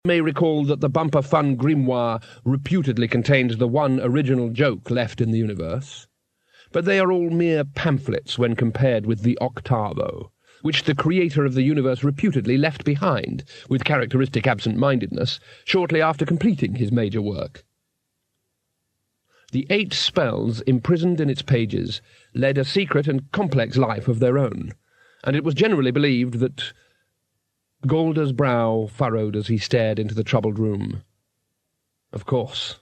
may recall that the Bumper Fun grimoire reputedly contains the one original joke left in the universe, but they are all mere pamphlets when compared with the Octavo, which the creator of the universe reputedly left behind, with characteristic absent-mindedness, shortly after completing his major work. The 8 spells imprisoned in its pages led a secret and complex life of their own, and it was generally believed that Golder's brow furrowed as he stared into the troubled room. Of course,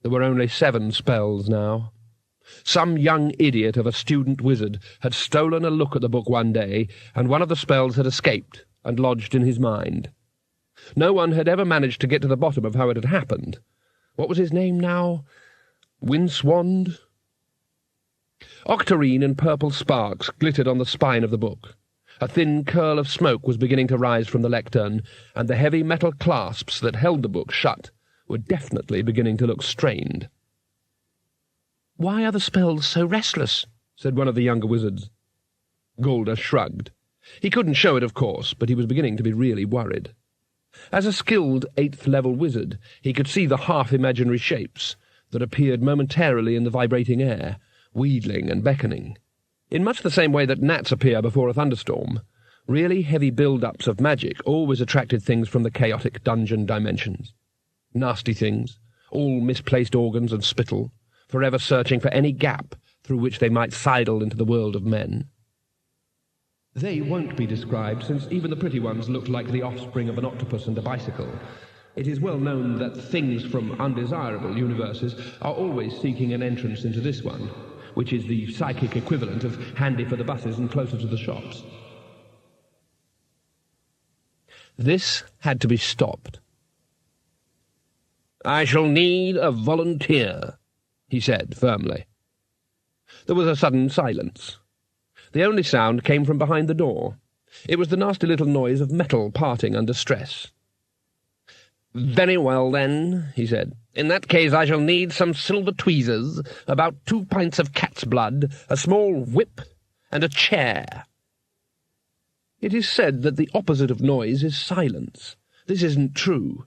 there were only 7 spells now. Some young idiot of a student wizard had stolen a look at the book one day, and one of the spells had escaped and lodged in his mind. No one had ever managed to get to the bottom of how it had happened. What was his name now? Winswand? Octarine and purple sparks glittered on the spine of the book. A thin curl of smoke was beginning to rise from the lectern, and the heavy metal clasps that held the book shut were definitely beginning to look strained. "Why are the spells so restless?" said one of the younger wizards. Golder shrugged. He couldn't show it, of course, but he was beginning to be really worried. As a skilled 8th-level wizard, he could see the half-imaginary shapes that appeared momentarily in the vibrating air, wheedling and beckoning. In much the same way that gnats appear before a thunderstorm, really heavy build-ups of magic always attracted things from the chaotic dungeon dimensions. Nasty things, all misplaced organs and spittle, forever searching for any gap through which they might sidle into the world of men. They won't be described, since even the pretty ones looked like the offspring of an octopus and a bicycle. It is well known that things from undesirable universes are always seeking an entrance into this one, which is the psychic equivalent of handy for the buses and closer to the shops. This had to be stopped. "I shall need a volunteer," he said firmly. There was a sudden silence. The only sound came from behind the door. It was the nasty little noise of metal parting under stress. "Very well, then," he said. "In that case I shall need some silver tweezers, about 2 pints of cat's blood, a small whip, and a chair." It is said that the opposite of noise is silence. This isn't true.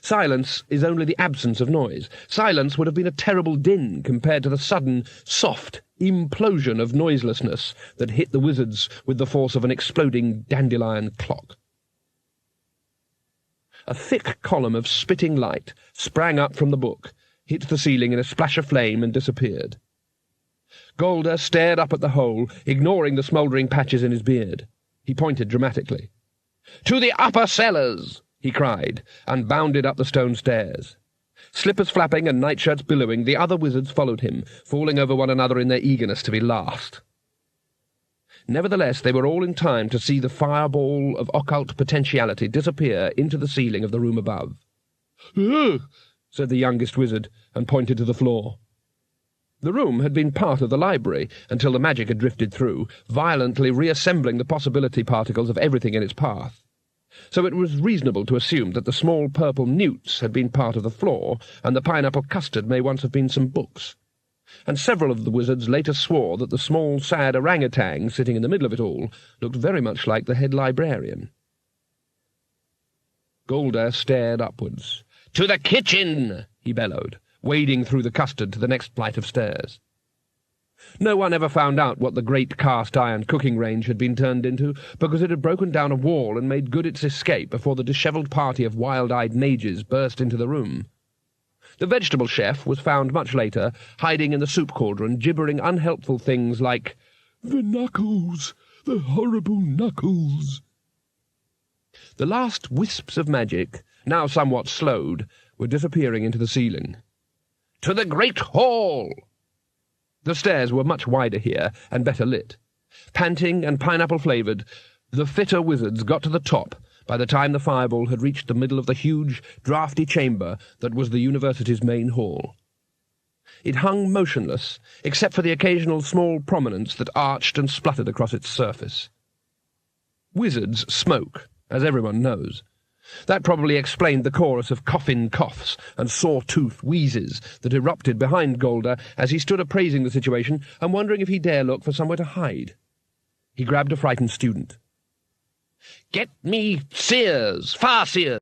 Silence is only the absence of noise. Silence would have been a terrible din compared to the sudden, soft implosion of noiselessness that hit the wizards with the force of an exploding dandelion clock. A thick column of spitting light sprang up from the book, hit the ceiling in a splash of flame, and disappeared. Golder stared up at the hole, ignoring the smouldering patches in his beard. He pointed dramatically. "To the upper cellars!" he cried, and bounded up the stone stairs. Slippers flapping and nightshirts billowing, the other wizards followed him, falling over one another in their eagerness to be last. Nevertheless, they were all in time to see the fireball of occult potentiality disappear into the ceiling of the room above. "Ugh!" said the youngest wizard, and pointed to the floor. The room had been part of the library until the magic had drifted through, violently reassembling the possibility particles of everything in its path. So it was reasonable to assume that the small purple newts had been part of the floor, and the pineapple custard may once have been some books. And several of the wizards later swore that the small, sad orangutan sitting in the middle of it all looked very much like the head librarian. Golder stared upwards. "To the kitchen!" he bellowed, wading through the custard to the next flight of stairs. No one ever found out what the great cast-iron cooking range had been turned into, because it had broken down a wall and made good its escape before the dishevelled party of wild-eyed mages burst into the room. The vegetable chef was found much later, hiding in the soup cauldron, gibbering unhelpful things like, "The knuckles! The horrible knuckles!" The last wisps of magic, now somewhat slowed, were disappearing into the ceiling. "To the great hall!" The stairs were much wider here, and better lit. Panting and pineapple-flavoured, the fitter wizards got to the top by the time the fireball had reached the middle of the huge, draughty chamber that was the university's main hall. It hung motionless, except for the occasional small prominence that arched and spluttered across its surface. Wizards smoke, as everyone knows. That probably explained the chorus of coffin coughs and saw-tooth wheezes that erupted behind Golder as he stood appraising the situation and wondering if he dare look for somewhere to hide. He grabbed a frightened student. "Get me Sears, Farseers!"